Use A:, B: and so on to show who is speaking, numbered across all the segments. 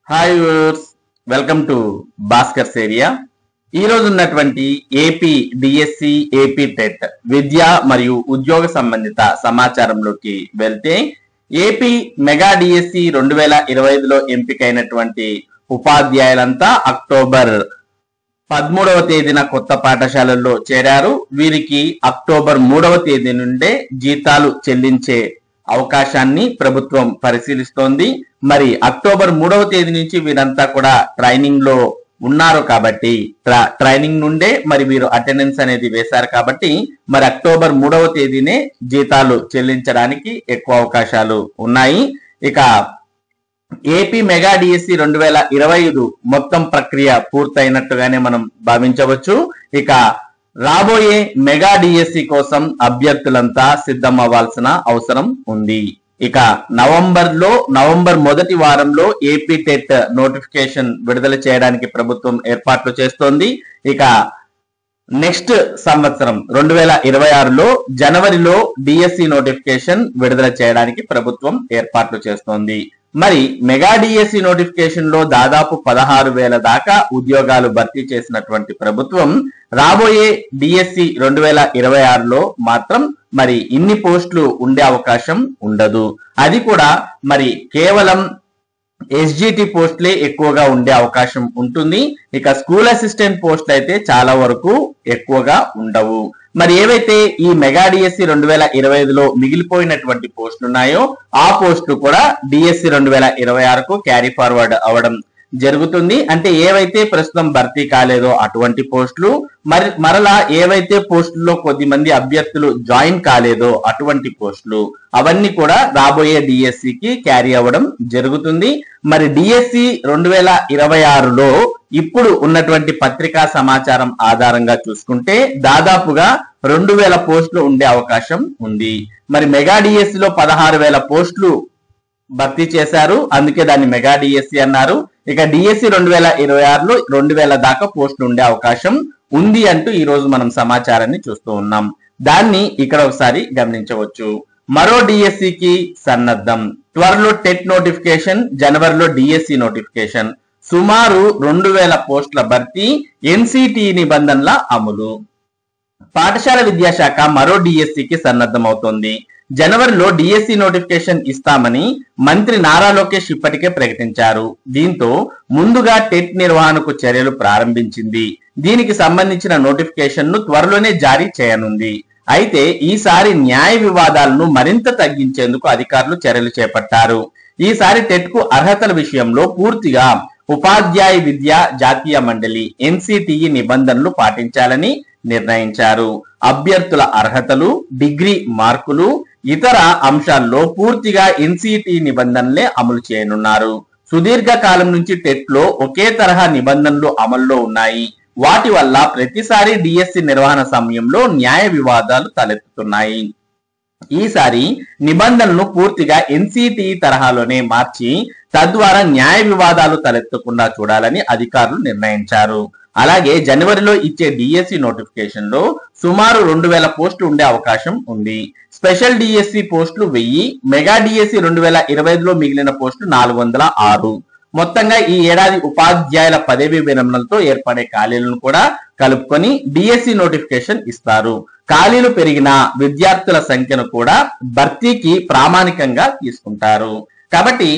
A: Hi viewers, welcome to Bhaskar's area. ఈ రోజు ఉన్నటువంటి ఏపీ డిఎస్సి ఏపీ టెట్ విద్య మరియు ఉద్యోగ సంబంధిత సమాచారంలోకి వెళ్తే, ఏపీ మెగా డిఎస్సి 2025లో ఎంపికైనటువంటి ఉపాధ్యాయులంతా అక్టోబర్ 13వ తేదీన కొత్త పాఠశాలల్లో చేరారు. వీరికి అక్టోబర్ 3వ తేదీ నుండే జీతాలు చెల్లించే అవకాశాన్ని ప్రభుత్వం పరిశీలిస్తోంది. మరి అక్టోబర్ 3వ తేదీ నుంచి వీరంతా కూడా ట్రైనింగ్ లో ఉన్నారు కాబట్టి, ట్రైనింగ్ నుండే మరి వీరు అటెండెన్స్ అనేది వేశారు కాబట్టి, మరి అక్టోబర్ 3వ తేదీనే జీతాలు చెల్లించడానికి ఎక్కువ అవకాశాలు ఉన్నాయి. ఇక ఏపీ మెగా డిఎస్సి 2025 మొత్తం ప్రక్రియ పూర్తయినట్టుగానే మనం భావించవచ్చు. ఇక రాబోయే మెగా డిఎస్సి కోసం అభ్యర్థులంతా సిద్ధం అవ్వాల్సిన అవసరం ఉంది. ఇక నవంబర్ మొదటి వారంలో ఏపీ టెట్ నోటిఫికేషన్ విడుదల చేయడానికి ప్రభుత్వం ఏర్పాట్లు చేస్తోంది. ఇక నెక్స్ట్ సంవత్సరం 2026లో జనవరిలో డిఎస్సి నోటిఫికేషన్ విడుదల చేయడానికి ప్రభుత్వం ఏర్పాట్లు చేస్తోంది. మరి మెగా డిఎస్సి నోటిఫికేషన్ లో దాదాపు 16,000 దాకా ఉద్యోగాలు భర్తీ చేసినటువంటి ప్రభుత్వం రాబోయే డిఎస్సి 2026లో మాత్రం మరి ఇన్ని పోస్టులు ఉండే అవకాశం ఉండదు. అది కూడా మరి కేవలం ఎస్జిటి పోస్టులే ఎక్కువగా ఉండే అవకాశం ఉంటుంది. ఇక స్కూల్ అసిస్టెంట్ పోస్టులు అయితే చాలా వరకు ఎక్కువగా ఉండవు. మరి ఏవైతే ఈ మెగా డిఎస్సి 2025లో మిగిలిపోయినటువంటి పోస్టులు ఉన్నాయో ఆ పోస్టులు కూడా డిఎస్సి 2026కు క్యారీ ఫార్వర్డ్ అవ్వడం జరుగుతుంది. అంటే ఏవైతే ప్రస్తుతం భర్తీ కాలేదో అటువంటి పోస్టులు, మరలా ఏవైతే పోస్టుల్లో కొద్దిమంది అభ్యర్థులు జాయిన్ కాలేదో అటువంటి పోస్టులు, అవన్నీ కూడా రాబోయే డిఎస్సికి క్యారీ అవ్వడం జరుగుతుంది. మరి డిఎస్సి 2026లో ఇప్పుడు ఉన్నటువంటి పత్రికా సమాచారం ఆధారంగా చూసుకుంటే దాదాపుగా 2,000 పోస్టులు ఉండే అవకాశం ఉంది. మరి మెగా డిఎస్సిలో 16,000 పోస్టులు భర్తీ చేశారు, అందుకే దాన్ని మెగా డిఎస్సి అన్నారు. ఇక డిఎస్సి 2026లో 2,000 దాకా పోస్టులు ఉండే అవకాశం ఉంది అంటూ ఈ రోజు మనం సమాచారాన్ని చూస్తూ ఉన్నాం. దాన్ని ఇక్కడ ఒకసారి గమనించవచ్చు. మరో డిఎస్సికి సన్నద్ధం, త్వరలో టెట్ నోటిఫికేషన్, జనవరిలో డిఎస్సి నోటిఫికేషన్, సుమారు 2,000 పోస్టుల భర్తీ, ఎన్సిటి నిబంధనల అమలు. పాఠశాల విద్యాశాఖ మరో డిఎస్సికి సన్నద్ధం అవుతోంది. జనవరిలో డిఎస్సి నోటిఫికేషన్ ఇస్తామని మంత్రి నారా లోకేష్ ఇప్పటికే ప్రకటించారు. దీంతో ముందుగా టెట్ నిర్వహణకు చర్యలు ప్రారంభించింది. దీనికి సంబంధించిన నోటిఫికేషన్ ను త్వరలోనే జారీ చేయనుంది. అయితే ఈసారి న్యాయ వివాదాలను మరింత తగ్గించేందుకు అధికారులు చర్యలు చేపట్టారు. ఈసారి టెట్ కు అర్హతల విషయంలో పూర్తిగా ఉపాధ్యాయ విద్యా జాతీయ మండలి ఎన్సిటిఈ నిబంధనలు పాటించాలని నిర్ణయించారు. అభ్యర్థుల అర్హతలు, డిగ్రీ మార్కులు, ఇతర అంశాల్లో పూర్తిగా ఎన్సిటి నిబంధనలే అమలు చేయనున్నారు. సుదీర్ఘ కాలం నుంచి టెట్ లో ఒకే తరహా నిబంధనలు అమల్లో ఉన్నాయి. వాటి వల్ల ప్రతిసారి డిఎస్సి నిర్వహణ సమయంలో న్యాయ వివాదాలు తలెత్తుతున్నాయి. ఈసారి నిబంధనలను పూర్తిగా ఎన్సిటి తరహాలోనే మార్చి తద్వారా న్యాయ వివాదాలు తలెత్తకుండా చూడాలని అధికారులు నిర్ణయించారు. అలాగే జనవరిలో ఇచ్చే డిఎస్సి నోటిఫికేషన్ లో సుమారు 2,000 పోస్టులు ఉండే అవకాశం ఉంది. స్పెషల్ డిఎస్సి పోస్టులు 1000, మెగా డిఎస్సి 2025లో మిగిలిన పోస్టులు 406. మొత్తంగా ఈ ఏడాది ఉపాధ్యాయుల పదవీ విరమణలతో ఏర్పడే ఖాళీలను కూడా కలుపుకొని డిఎస్సి నోటిఫికేషన్ ఇస్తారు. ఖాళీలు పెరిగిన విద్యార్థుల సంఖ్యను కూడా భర్తీకి ప్రామాణికంగా తీసుకుంటారు. కాబట్టి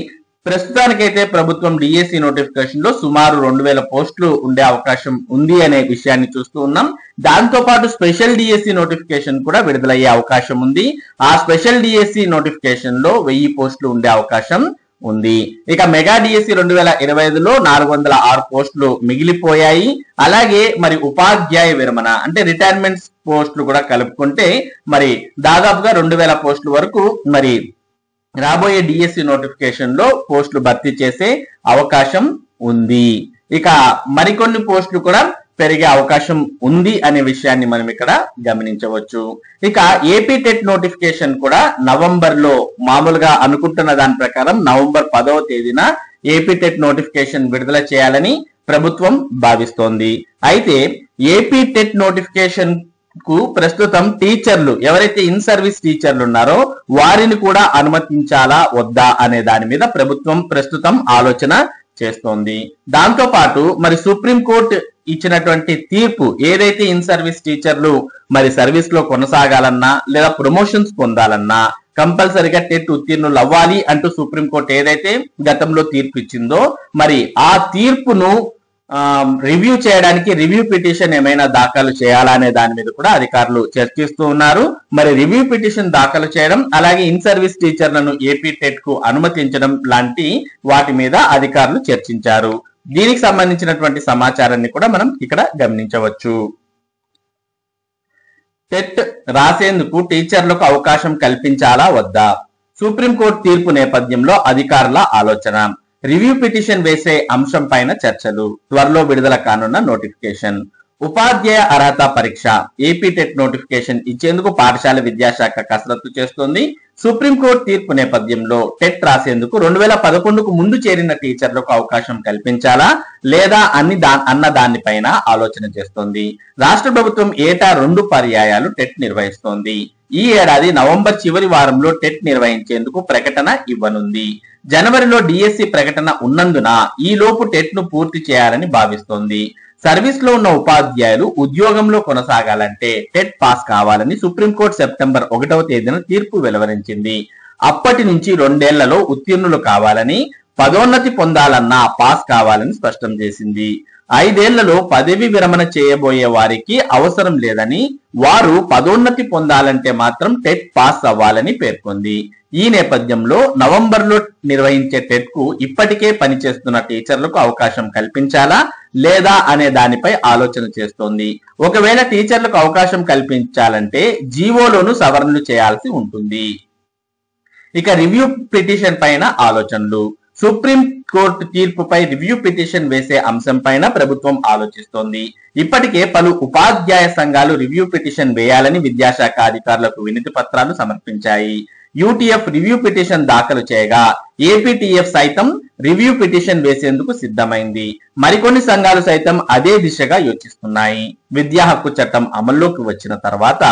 A: ప్రస్తుతానికైతే ప్రభుత్వం డిఎస్సి నోటిఫికేషన్ లో సుమారు 2,000 పోస్టులు ఉండే అవకాశం ఉంది అనే విషయాన్ని చూస్తూ ఉన్నాం. దాంతో పాటు స్పెషల్ డిఎస్సి నోటిఫికేషన్ కూడా విడుదలయ్యే అవకాశం ఉంది. ఆ స్పెషల్ డిఎస్సి నోటిఫికేషన్ లో 1000 పోస్టులు ఉండే అవకాశం ఉంది. ఇక మెగా డిఎస్సి 2025లో 406 పోస్టులు మిగిలిపోయాయి. అలాగే మరి ఉపాధ్యాయ విరమణ అంటే రిటైర్మెంట్ పోస్టులు కూడా కలుపుకుంటే మరి దాదాపుగా 2,000 పోస్టుల వరకు మరి రాబోయే డిఎస్సి నోటిఫికేషన్ లో పోస్టులు భర్తీ చేసే అవకాశం ఉంది. ఇక మరికొన్ని పోస్టులు కూడా పెరిగే అవకాశం ఉంది అనే విషయాన్ని మనం ఇక్కడ గమనించవచ్చు. ఇక ఏపీ టెట్ నోటిఫికేషన్ కూడా నవంబర్లో మామూలుగా అనుకుంటున్న దాని ప్రకారం నవంబర్ 10వ తేదీన ఏపీ టెట్ నోటిఫికేషన్ విడుదల చేయాలని ప్రభుత్వం భావిస్తోంది. అయితే ఏపీ టెట్ నోటిఫికేషన్ కు ప్రస్తుతం టీచర్లు ఎవరైతే ఇన్ సర్వీస్ టీచర్లు ఉన్నారో వారిని కూడా అనుమతించాలా వద్దా అనే దాని మీద ప్రభుత్వం ప్రస్తుతం ఆలోచన చేస్తోంది. దాంతో పాటు మరి సుప్రీంకోర్టు ఇచ్చినటువంటి తీర్పు ఏదైతే ఇన్ సర్వీస్ టీచర్లు మరి సర్వీస్ లో కొనసాగాలన్నా లేదా ప్రమోషన్స్ పొందాలన్నా కంపల్సరిగా టెట్ ఉత్తీర్ణులు అవ్వాలి అంటూ సుప్రీంకోర్టు ఏదైతే గతంలో తీర్పు ఇచ్చిందో మరి ఆ తీర్పును రివ్యూ చేయడానికి రివ్యూ పిటిషన్ ఏమైనా దాఖలు చేయాలా అనే దాని మీద కూడా అధికారులు చర్చిస్తూ ఉన్నారు. మరి రివ్యూ పిటిషన్ దాఖలు చేయడం అలాగే ఇన్ సర్వీస్ టీచర్లను ఏపీ టెట్ కు అనుమతించడం లాంటి వాటి మీద అధికారులు చర్చించారు. దీనికి సంబంధించినటువంటి సమాచారాన్ని కూడా మనం ఇక్కడ గమనించవచ్చు. టెట్ రాసేందుకు టీచర్లకు అవకాశం కల్పించాలా వద్దా? సుప్రీంకోర్టు తీర్పు నేపథ్యంలో అధికారుల ఆలోచన. రివ్యూ పిటిషన్ వేసే అంశం పైన చర్చలు. త్వరలో విడుదల కానున్న నోటిఫికేషన్. ఉపాధ్యాయ అర్హత పరీక్ష ఏపీ టెట్ నోటిఫికేషన్ ఇచ్చేందుకు పాఠశాల విద్యాశాఖ కసరత్తు చేస్తోంది. సుప్రీంకోర్టు తీర్పు నేపథ్యంలో టెట్ రాసేందుకు 2011కు ముందు చేరిన టీచర్లకు అవకాశం కల్పించాలా లేదా అన్న దానిపైన ఆలోచన చేస్తోంది. రాష్ట్ర ప్రభుత్వం ఏటా 2 పర్యాయాలు టెట్ నిర్వహిస్తోంది. ఈ ఏడాది నవంబర్ చివరి వారంలో టెట్ నిర్వహించేందుకు ప్రకటన ఇవ్వనుంది. జనవరిలో డిఎస్సి ప్రకటన ఉన్నందున ఈ లోపు టెట్ ను పూర్తి చేయాలని భావిస్తోంది. సర్వీస్ లో ఉన్న ఉపాధ్యాయులు ఉద్యోగంలో కొనసాగాలంటే టెట్ పాస్ కావాలని సుప్రీంకోర్టు సెప్టెంబర్ 1వ తేదీన తీర్పు వెలువరించింది. అప్పటి నుంచి 2 ఏళ్లలో ఉత్తీర్ణులు కావాలని, పదోన్నతి పొందాలన్నా పాస్ కావాలని స్పష్టం చేసింది. 5 ఏళ్లలో పదవి విరమణ చేయబోయే వారికి అవసరం లేదని, వారు పదోన్నతి పొందాలంటే మాత్రం టెట్ పాస్ అవ్వాలని పేర్కొంది. ఈ నేపథ్యంలో నవంబర్లో నిర్వహించే టెట్ కు ఇప్పటికే పనిచేస్తున్న టీచర్లకు అవకాశం కల్పించాలా లేదా అనే దానిపై ఆలోచన చేస్తోంది. ఒకవేళ టీచర్లకు అవకాశం కల్పించాలంటే జీవోలోను సవరణలు చేయాల్సి ఉంటుంది. ఇక రివ్యూ పిటిషన్ పైన ఆలోచనలు. సుప్రీం కోర్టు తీర్పుపై రివ్యూ పిటిషన్ వేసే అంశం పైన ప్రభుత్వం ఆలోచిస్తోంది. ఇప్పటికే పలు ఉపాధ్యాయ సంఘాలు రివ్యూ పిటిషన్ వేయాలని విద్యాశాఖ అధికారులకు వినతి పత్రాలు సమర్పించాయి. యూటీఎఫ్ రివ్యూ పిటిషన్ దాఖలు చేయగా ఏపీటీఎఫ్ సైతం రివ్యూ పిటిషన్ వేసేందుకు సిద్ధమైంది. మరికొన్ని సంఘాలు సైతం అదే దిశగా యోచిస్తున్నాయి. విద్యా హక్కు చట్టం అమల్లోకి వచ్చిన తర్వాత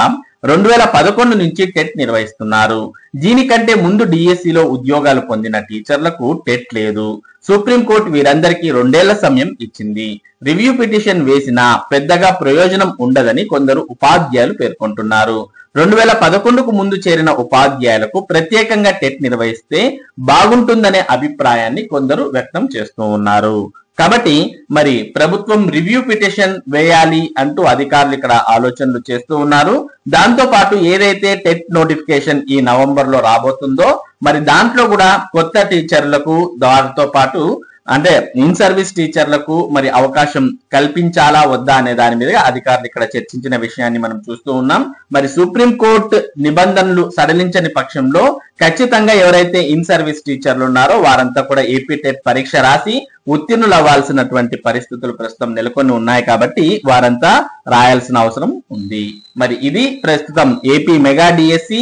A: 2011 నుంచి టెట్ నిర్వహిస్తున్నారు. దీనికంటే ముందు డిఎస్సిలో ఉద్యోగాలు పొందిన టీచర్లకు టెట్ లేదు. సుప్రీంకోర్టు వీరందరికీ 2 ఏళ్ల సమయం ఇచ్చింది. రివ్యూ పిటిషన్ వేసినా పెద్దగా ప్రయోజనం ఉండదని కొందరు ఉపాధ్యాయులు పేర్కొంటున్నారు. 2011కు ముందు చేరిన ఉపాధ్యాయులకు ప్రత్యేకంగా టెట్ నిర్వహిస్తే బాగుంటుందనే అభిప్రాయాన్ని కొందరు వ్యక్తం చేస్తూ ఉన్నారు. కాబట్టి మరి ప్రభుత్వం రివ్యూ పిటిషన్ వేయాలి అంటూ అధికారులు ఇక్కడ ఆలోచనలు చేస్తూ ఉన్నారు. దాంతో పాటు ఏదైతే టెట్ నోటిఫికేషన్ ఈ నవంబర్ లో రాబోతుందో మరి దాంట్లో కూడా కొత్త టీచర్లకు దాంతో పాటు అంటే ఇన్ సర్వీస్ టీచర్లకు మరి అవకాశం కల్పించాలా వద్దా అనే దాని మీద అధికారులు ఇక్కడ చర్చించిన విషయాన్ని మనం చూస్తూ ఉన్నాం. మరి సుప్రీంకోర్టు నిబంధనలు సడలించని పక్షంలో ఖచ్చితంగా ఎవరైతే ఇన్ సర్వీస్ టీచర్లు ఉన్నారో వారంతా కూడా ఏపీ టెట్ పరీక్ష రాసి ఉత్తీర్ణులు అవ్వాల్సినటువంటి పరిస్థితులు ప్రస్తుతం నెలకొని ఉన్నాయి. కాబట్టి వారంతా రాయాల్సిన అవసరం ఉంది. మరి ఇది ప్రస్తుతం AP mega DSC,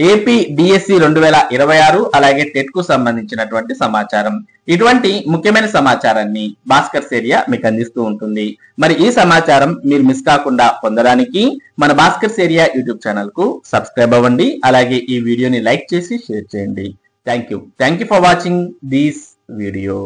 A: AP DSC 2026 అలాగే టెట్ కు సంబంధించినటువంటి సమాచారం. ఇటువంటి ముఖ్యమైన సమాచారాన్ని భాస్కర్స్ ఏరియా మీకు అందిస్తూ ఉంటుంది. మరి ఈ సమాచారం మీరు మిస్ కాకుండా పొందడానికి మన భాస్కర్స్ ఏరియా యూట్యూబ్ ఛానల్ కు సబ్స్క్రైబ్ అవ్వండి. అలాగే ఈ వీడియోని లైక్ చేసి షేర్ చేయండి. Thank you for watching this video.